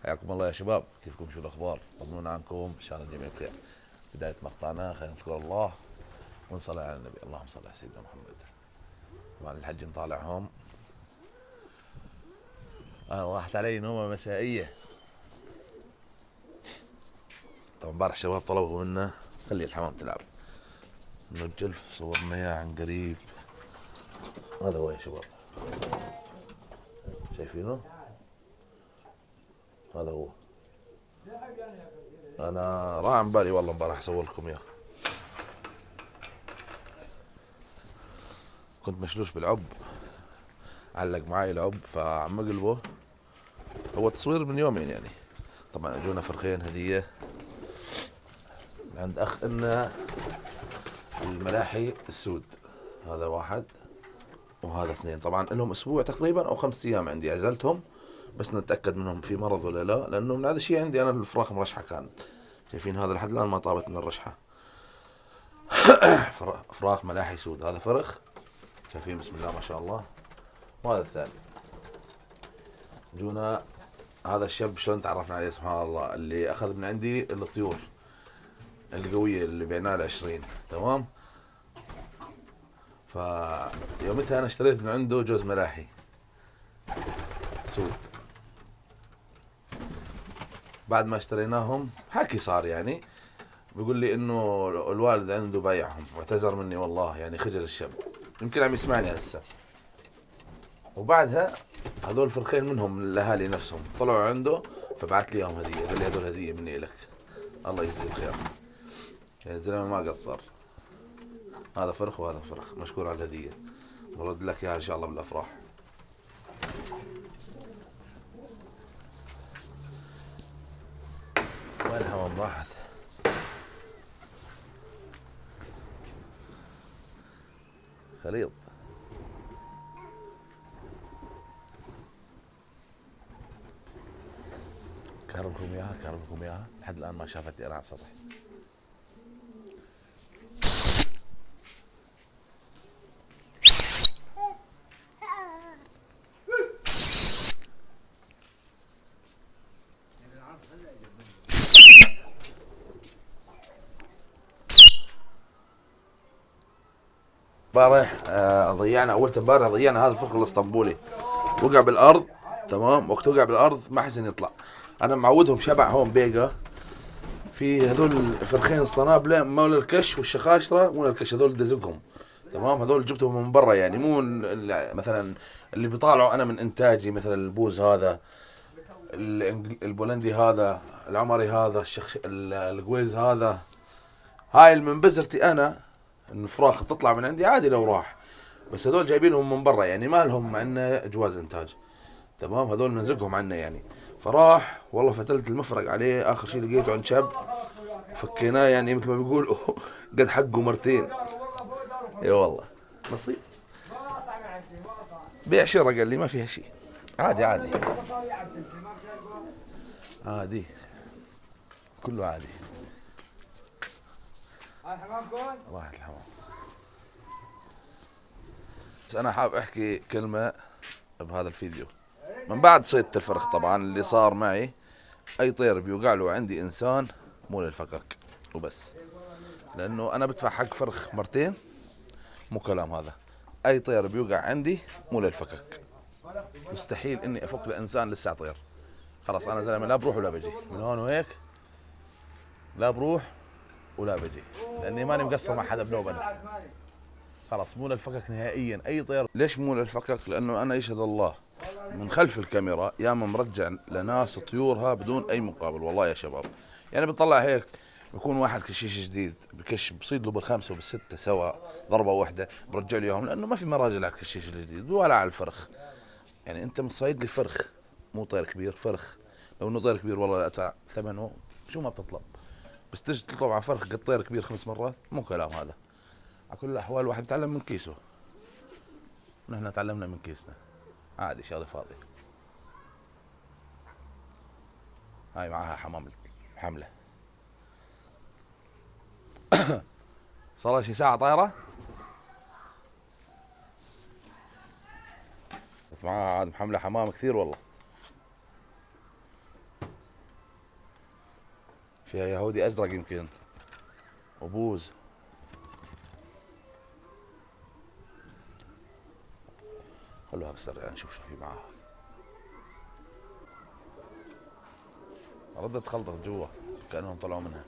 حياكم الله يا شباب، كيفكم؟ شو الأخبار؟ طمنونا عنكم إن شاء الله الجميع بخير. بداية مقطعنا خلينا نذكر الله ونصلي على النبي. اللهم صل على سيدنا محمد. طبعا الحج نطالعهم. راحت علي نومة مسائية. طبعا امبارح الشباب طلبوا منا خلي الحمام تلعب انه الجلف، صورنا اياه عن قريب. هذا هو يا شباب، شايفينه؟ هذا هو. انا راح عن بالي والله امبارح اصور لكم اياه، كنت مشلوش بالعب، علق معاي العب فعم اقلبه. هو تصوير من يومين يعني. طبعا اجونا فرخين هدية من عند اخ إلنا الملاحي السود. هذا واحد وهذا اثنين. طبعا لهم اسبوع تقريبا او 5 ايام عندي، عزلتهم بس نتاكد منهم في مرض ولا لا، لانه من هذا الشيء عندي انا الفراخ مرشحه كانت. شايفين هذا لحد الان ما طابت من الرشحه. فراخ ملاحي سود. هذا فرخ شايفين بسم الله ما شاء الله. وهذا الثاني. جونا هذا الشاب شلون تعرفنا عليه سبحان الله، اللي اخذ من عندي الطيور القويه اللي بعناها ال20. تمام. فيومتها انا اشتريت من عنده جوز ملاحي سود. بعد ما اشتريناهم حكي صار يعني، بيقول لي انه الوالد عنده بايعهم واعتذر مني. والله يعني خجل الشاب، يمكن عم يسمعني هسه. وبعدها هذول فرخين منهم من الاهالي نفسهم طلعوا عنده، فبعث لي اياهم هديه، قال لي هذول هديه مني لك. الله يجزيه الخير، يعني الزلمه ما قصر. هذا فرخ وهذا فرخ، مشكور على الهديه، برد لك اياها ان شاء الله بالافراح. وين الحمام راحت؟ خليط. كهربكم اياها لحد الان ما شافتني انا على السطح. امبارح ضيعنا اول امبارح ضيعنا هذا الفرخ الاسطنبولي، وقع بالارض. تمام. وقت وقع بالارض ما حسن يطلع. انا معودهم شبع هون بيقة في هذول الفرخين الصنابله مول الكش والشخاشره مول الكش، هذول دزقهم. تمام. هذول جبتهم من برا يعني، مو مثلا اللي بيطالعوا انا من انتاجي، مثلا البوز هذا، البولندي هذا، العمري هذا، القويز هذا. هاي من بزرتي انا، الفراخ تطلع من عندي عادي لو راح، بس هذول جايبينهم من برا يعني، ما لهم عنا جواز انتاج. تمام. هذول ننزقهم عنا يعني. فراح والله فتلت المفرق عليه، اخر شيء لقيته عند شاب فكيناه يعني مثل ما بيقولوا قد حقه مرتين. اي والله نصيب. بيع شراء قال لي ما فيها شيء، عادي عادي عادي، كله عادي. راحت الحمام. بس انا حاب احكي كلمة بهذا الفيديو. من بعد صيدة الفرخ طبعا اللي صار معي، اي طير بيوقع له عندي انسان مو للفكك وبس، لانه انا بدفع حق فرخ مرتين، مو كلام هذا. اي طير بيوقع عندي مو للفكك، مستحيل اني افك لانسان لسه طير. خلاص انا زلمه لا بروح ولا بجي من هون وهيك، لا بروح ولا بجي، لاني ماني مقصر مع حدا بنوبه. خلاص مو للفكك نهائيا اي طير. ليش مو للفكك؟ لانه انا يشهد الله من خلف الكاميرا ياما مرجع لناس طيورها بدون اي مقابل. والله يا شباب يعني بتطلع هيك، بكون واحد كشيش جديد بكش بصيد له بالخمسه وبالسته سوا ضربه واحده، برجع له اياهم لانه ما في مراجل على الكشيش الجديد ولا على الفرخ. يعني انت متصيد لي فرخ، مو طير كبير، فرخ. لو انه طير كبير والله لا ادفع ثمنه شو ما بتطلب، بس تجي تطلب على فرخ قد طير كبير 5 مرات، مو كلام هذا. على كل الاحوال الواحد يتعلم من كيسه، ونحن تعلمنا من كيسنا، عادي شغله فاضي. هاي معاها حمام حمله، صار لها شي ساعه طايره. معاها عاد محمله حمام كثير والله. فيها يهودي ازرق يمكن وبوز. خلوها بالسريع نشوف شو في معاها. ردت خلطت جوا كأنهم طلعوا منها.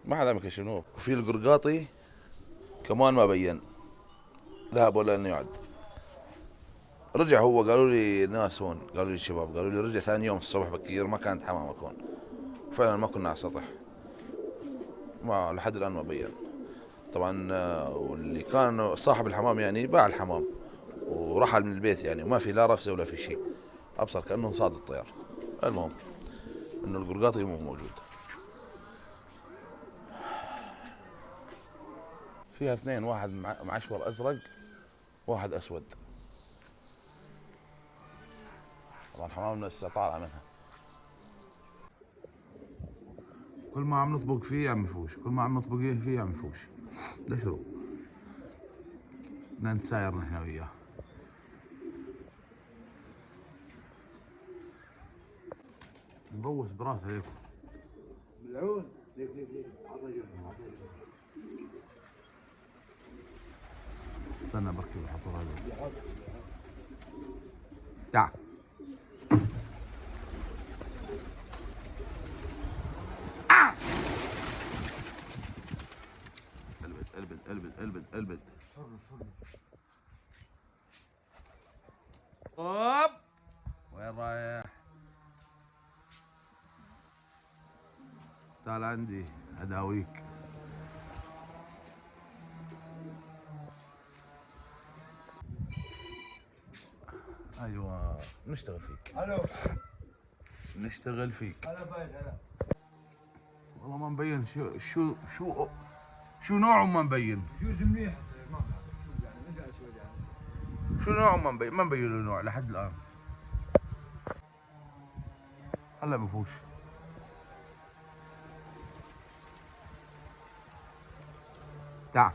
ما حدا مكشفنوه. وفي القرقاطي كمان ما بين، ذهب ولا انه يعد. رجع هو، قالوا لي ناس هون، قالوا لي الشباب، قالوا لي رجع ثاني يوم الصبح بكير ما كانت حمامة هون. فعلا ما كنا على السطح، ما لحد الان ما بين. طبعا واللي كان صاحب الحمام يعني باع الحمام ورحل من البيت يعني، وما في لا رفسه ولا في شيء، ابصر كانه انصاد الطيار. المهم انه القرقاطي مو موجود. فيها اثنين، واحد معشور ازرق واحد اسود. طبعا حمامنا لسه طالعه منها. كل ما عم نطبق فيه عم يفوش، كل ما عم نطبق فيه عم يفوش. ليش هو؟ بدنا نتساير نحن وياه. نبوس براس عليكم. بالعون ليك ليك ليك. استنى بركب الحصر هذا. تعال. البد البد البد البد. اوب وين رايح؟ تعال عندي اداويك. ايوه نشتغل فيك. الو نشتغل فيك. هلا باين هلا. والله ما مبين شو نوعه، ما مبين. جوز منيح ما بعرف يعني نرجع اسود يعني. شو نوعه ما مبين له نوع لحد الان. هلا بفوش. تعال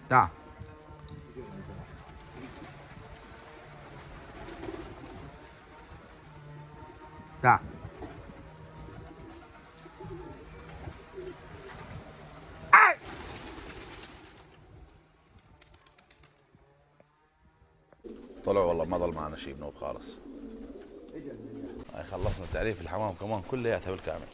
تعال. تعال. طلع والله ما ضل معنا شيء بنوب خالص. هاي خلصنا تعريف الحمام كمان كلياتها بالكامل.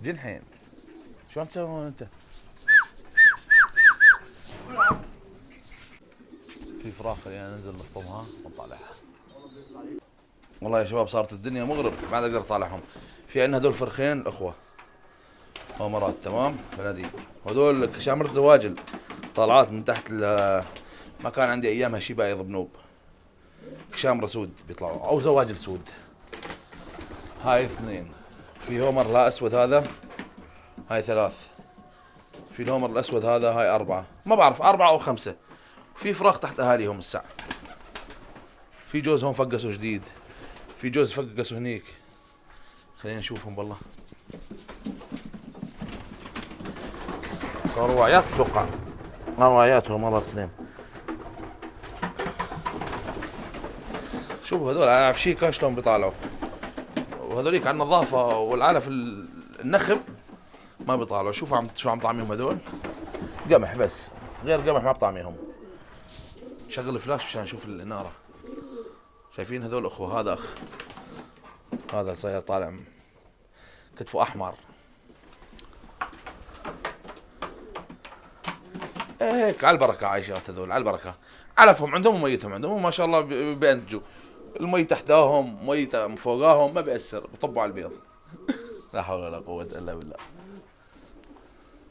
جنحين شو عم تسوي هون انت؟ في فراخ خلينا ننزل نفطمها ونطالعها. والله يا شباب صارت الدنيا مغرب، ما عاد اقدر اطالعهم. في عندنا هدول فرخين اخوه ومرات، تمام، بناديل. وهدول كشامرة زواجل طالعات من تحت ما كان عندي ايامها شي بايض بنوب. كشامرة سود بيطلعوا او زواجل سود. هاي اثنين. في هومر لا اسود هذا، هاي ثلاث. في الهومر الاسود هذا هاي اربعة، ما بعرف 4 أو 5. في فراخ تحت اهاليهم الساعة. في جوز هون فقسوا جديد، في جوز فقسوا هنيك. خلينا نشوفهم والله. صاروا وعيات اتوقع، وعياتهم مرة اثنين. شوفوا هذول على عفشيكا شلون بيطالعوا، وهذوليك على النظافة والعلف النخب ما بيطالعوا. شوفوا شو عم طعميهم هذول، قمح بس، غير قمح ما بطعميهم. شغل الفلاش مشان نشوف الإنارة. شايفين هذول اخوة، هذا اخ، هذا صاير طالع كتفه احمر. إيه هيك على البركة عايشات هذول، على البركة. علفهم عندهم وميتهم عندهم، وما شاء الله بينتجوا. المي تحتاهم، مي فوقاهم، ما بيأثر، بطبوا على البيض. لا حول ولا قوة إلا بالله.